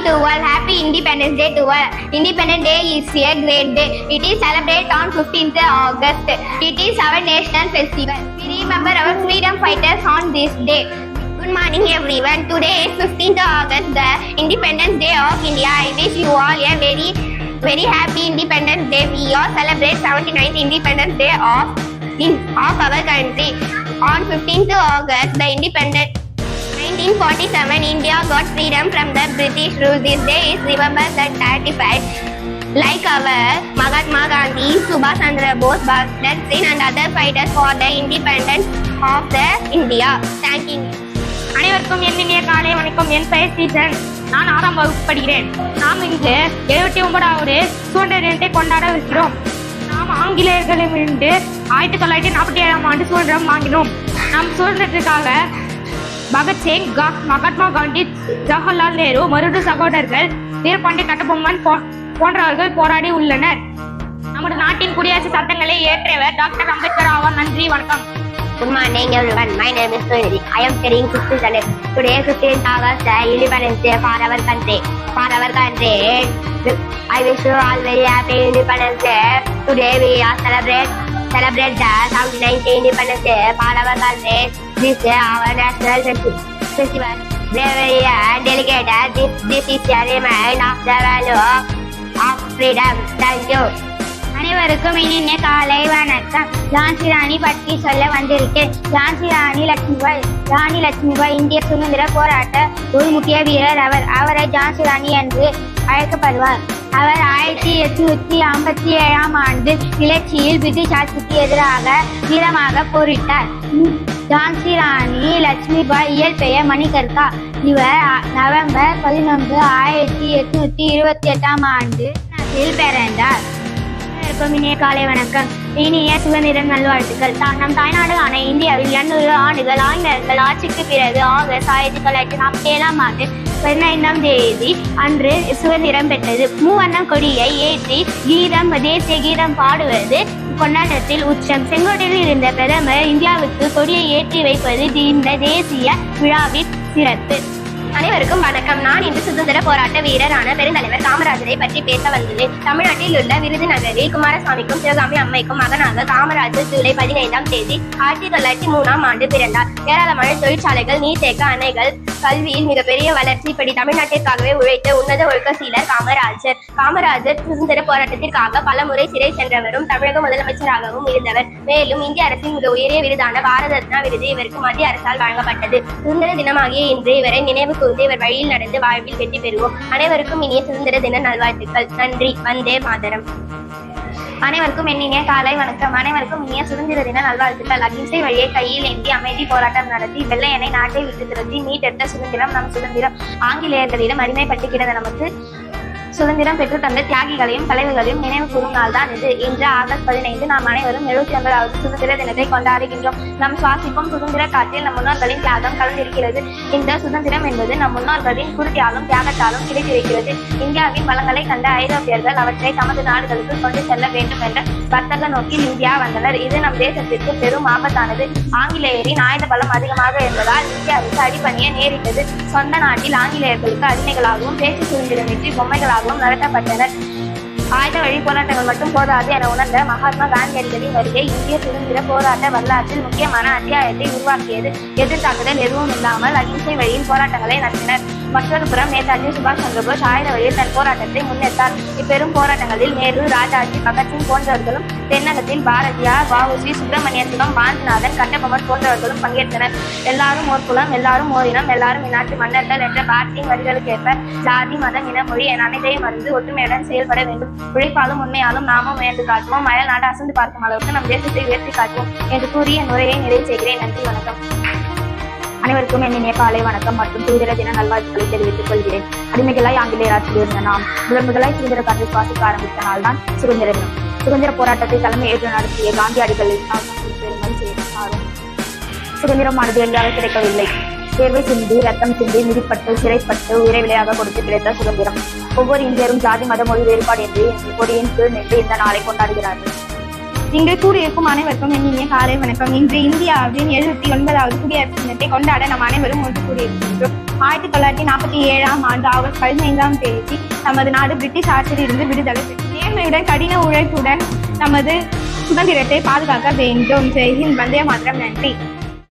morning to all. Happy Independence Day to all. Independence Day is a great day. It is celebrated on 15th August. It is our national festival. We remember our freedom fighters on this day. Good morning everyone. Today is 15th August, the Independence Day of India. I wish you all a very happy Independence Day. We all celebrate 79th Independence Day of our country. On 15th August, the independent 1947, India got freedom from the British rule. This day is remembered that 35, like our Mahatma Gandhi, Subhash Chandra Bose, Bhagat Singh and other fighters for the independence of the India. Thank you. அனைவருக்கும் இனிய காலை வணக்கம். என் பெயர் ஸ்ரீதரன். நான் 6ஆம் வகுப்பு படிக்கிறேன். நாம் இங்கு 79வது சுதந்திர தினத்தை கொண்டாடவிருக்கிறோம். நாம் ஆங்கிலேயர்களிடமிருந்து 1947ஆம் ஆண்டு சுதந்திரம் வாங்கினோம். நம் சுதந்திரத்திற்காக பகத்சிங், மகாத்மா காந்தி, ஜவஹர்லால் நேரு, மருது சகோதரர்கள், வீரபாண்டிய கட்டபொம்மன் போன்றவர்கள் போராடி உள்ளனர். நமது நாட்டின் குடியரசு சட்டங்களை ஏற்றவர் டாக்டர் அம்பேத்கர் ஆவார். நன்றி, வணக்கம். Good morning everyone. My name is Sunidhi. I am studying 6th standard. Today 15th August, Independence Day for our country. I wish you all very happy Independence Day. Today we are celebrate the 79th Independence Day for our country. This is our national festival. Bravery and dedicated. This is a reminder of the value of freedom. Thank you. அனைவருக்கும் இனிய காலை வணக்கம். ஜான்சி ராணி பற்றி சொல்ல வந்திருக்கேன். ஜான்சி ராணி லட்சுமிபாய் இந்திய சுதந்திர போராட்ட ஒரு முக்கிய வீரர். அவரை ஜான்சி ராணி என்று அழைக்கப்படுவார். அவர் 1857ஆம் ஆண்டு கிளர்ச்சியில் பிரிட்டிஷ் ஆட்சிக்கு எதிராக வீரமாக போரிட்டார். ஜான்சி ராணி லட்சுமிபாய் இயற்பெயர் மணிகர்கா. இவர் நவம்பர் 11, 1828ஆம் ஆண்டு பிறந்தார். இனிய காலை வணக்கம். இனிய சுதந்திர நல்வாழ்த்துக்கள். நம் தாய்நாடான இந்தியாவில் 200 ஆண்டுகள் ஆங்கிலேயர்கள் ஆட்சிக்கு பிறகு ஆகஸ்ட் 1947ஆம் ஆண்டு 15ஆம் தேதி அன்று சுதந்திரம் பெற்றது. மூவண்ணம் கொடியை ஏற்றி தேசிய கீதம் பாடுவது கொண்டாட்டத்தில் உச்சம். செங்கோட்டையில் இருந்த பிரதமர் இந்தியாவுக்கு கொடியை ஏற்றி வைப்பது இந்த தேசிய விழாவின் சிறப்பு. அனைவருக்கும் வணக்கம். நான் இன்று சுதந்திர போராட்ட வீரரான பெருந்தலைவர் காமராஜரை பற்றி பேச வந்துள்ளேன். தமிழ்நாட்டில் உள்ள விருதுநகரில் குமாரசாமிக்கும் சிவகாமி அம்மைக்கும் மகனாக காமராஜர் ஜூலை 15ஆம் தேதி 1903ஆம் ஆண்டு பிறந்தார். ஏராளமான தொழிற்சாலைகள், நீர்த்தேக்க அணைகள், கல்வியில் மிகப்பெரிய வளர்ச்சி, இப்படி தமிழ்நாட்டிற்காகவே உழைத்த உன்னத ஒழுக்க சீலர் காமராஜர் சுதந்திர போராட்டத்திற்காக பல முறை சிறை சென்றவரும் தமிழக முதலமைச்சராகவும் இருந்தவர். மேலும் இந்திய அரசின் மிக உயரிய விருதான பாரத ரத்னா விருது இவருக்கு மத்திய அரசால் வழங்கப்பட்டது. சுதந்திர தினமாகிய இன்று இவரை நினைவு கூர்ந்து இவர் வழியில் நடந்து வாழ்வில் வெற்றி பெறுவோம். அனைவருக்கும் இனிய சுதந்திர தின நல்வாழ்த்துக்கள். நன்றி. வந்தே மாதரம். அனைவருக்கும் இனிய காலை வணக்கம். அனைவருக்கும் இனிய சுதந்திர தின நல்வாழ்த்துக்கள். அகிம்சை வழியை கையில் ஏந்தி அமைதி போராட்டம் நடத்தி வெள்ளையனை நாட்டை விட்டு திரட்டி மீட்டெடுத்த சுதந்திரம் நம் சுதந்திரம். ஆங்கிலேயர்களிடம் அடிமைப்பட்டு கிடந்த நமக்கு சுதந்திரம் பெற்று தந்த தியாகிகளையும் தலைவர்களையும் நினைவு கூறும் நாள் தான் இது. இன்று ஆகஸ்ட் 15 நாம் அனைவரும் 79வது சுதந்திர தினத்தை கொண்டாடுகின்றோம். நாம் சுவாசிக்கும் சுதந்திர காற்றில் நம் முன்னோர்களின் தியாகம் கலந்திருக்கிறது. இந்த சுதந்திரம் என்பது நம் முன்னோர்களின் குருதியாலும் தியாகத்தாலும் கிடைத்திருக்கிறது. இந்தியாவின் வளங்களை கண்ட ஐரோப்பியர்கள் அவற்றை தமது நாடுகளுக்கு கொண்டு செல்ல வேண்டும் என்ற வர்த்தக நோக்கில் இந்தியா வந்தனர். இது நம் தேசத்திற்கு பெரும் ஆபத்தானது. ஆங்கிலேயரின் ஆயுத பலம் அதிகமாக இருந்ததால் இந்தியாவுக்கு அடிபணிய நேரிட்டது. சொந்த நாட்டில் ஆங்கிலேயர்களுக்கு அடிமைகளாகவும் பேச்சு சுதந்திரமின்றி பொம்மைகளாகவும் நடத்தப்பட்டனர். ஆயுத வழி போராட்டங்கள் மட்டும் போதாது என உணர்ந்த மகாத்மா காந்தியடிகளின் வருகை இந்திய சுதந்திர போராட்ட வரலாற்றில் முக்கியமான அத்தியாயத்தை உருவாக்கியது. எதிர்த்தாக்குதல் எதுவும் இல்லாமல் அகிம்சை வழியில் போராட்டங்களை நடத்தினர். மற்றொரு புறம் நேதாஜி சுபாஷ் சந்திர போஸ் ஆயுத வழியில் தன் போராட்டத்தை முன்னெடுத்தார். இப்பெரும் போராட்டங்களில் நேரு, ராஜாஜி, பகத்சிங் போன்றவர்களும், தென்னகத்தில் பாரதியார், வ.உ.சி., சுப்பிரமணிய சிவம், வாஞ்சிநாதன், கட்டபொம்மன் போன்றவர்களும் பங்கேற்றனர். எல்லாரும் ஓர் குலம், எல்லாரும் ஓர் இனம், எல்லாரும் இந்நாட்டு மன்னர்கள் என்ற பாரதியின் வரிகளுக்கேற்ப ஜாதி, மதம், இன, மொழி என அனைத்தையும் மறந்து ஒற்றுமையுடன் செயல்பட வேண்டும். உழைப்பாலும் உண்மையாலும் நாமும் முயன்று காட்டுவோம். அயல் நாடு அசந்து பார்க்கும் அளவுக்கு நம் தேசத்தை உயர்த்தி காட்டுவோம் என்று கூறிய உரையை நிறைவு செய்கிறேன். நன்றி, வணக்கம். அனைவருக்கும் இனிய காலை வணக்கம் மற்றும் சுதந்திர தின நல்வாழ்த்துக்களை தெரிவித்துக் கொள்கிறேன். அடிமைகளாய் ஆங்கிலேயர் ஆட்சியில் இருந்த நாம் முதலாய் சுதந்திர காற்றை சுவாசிக்க ஆரம்பித்த நாள் தான் சுதந்திர தினம். சுதந்திர போராட்டத்தை தலைமை ஏற்று நடத்திய காந்தியடிகளின் பெருமை செய்தாரும் சுதந்திரமானது எளிதாக கிடைக்கவில்லை. தேர்வை சிந்தி, ரத்தம் சிந்தி, மிதிப்பட்டு, சிறைப்பட்டு, உயிரை விலையாக கொடுத்து கிடைத்த சுதந்திரம். ஒவ்வொரு இந்தியரும் ஜாதி, மத, மொழி வேறுபாடு என்று கொடியின் கீழ் நின்று இந்த நாளை கொண்டாடுகிறார்கள். இங்கு கூடியிருக்கும் அனைவருக்கும் இனிய காலை வணக்கம். இன்று இந்தியாவின் 79வது குடியரசு தினத்தை கொண்டாட நாம் அனைவரும் ஒன்று கூடியிருக்கின்றோம். 1947ஆம் ஆண்டு ஆகஸ்ட் 15ஆம் தேதி நமது நாடு பிரிட்டிஷ் ஆட்சியிலிருந்து விடுதலை பெற்றது. நேர்மையுடன் கடின உழைப்புடன் நமது சுதந்திரத்தை பாதுகாக்க வேண்டும். ஜெய்ஹிந்த். வந்தே மாதரம். நன்றி.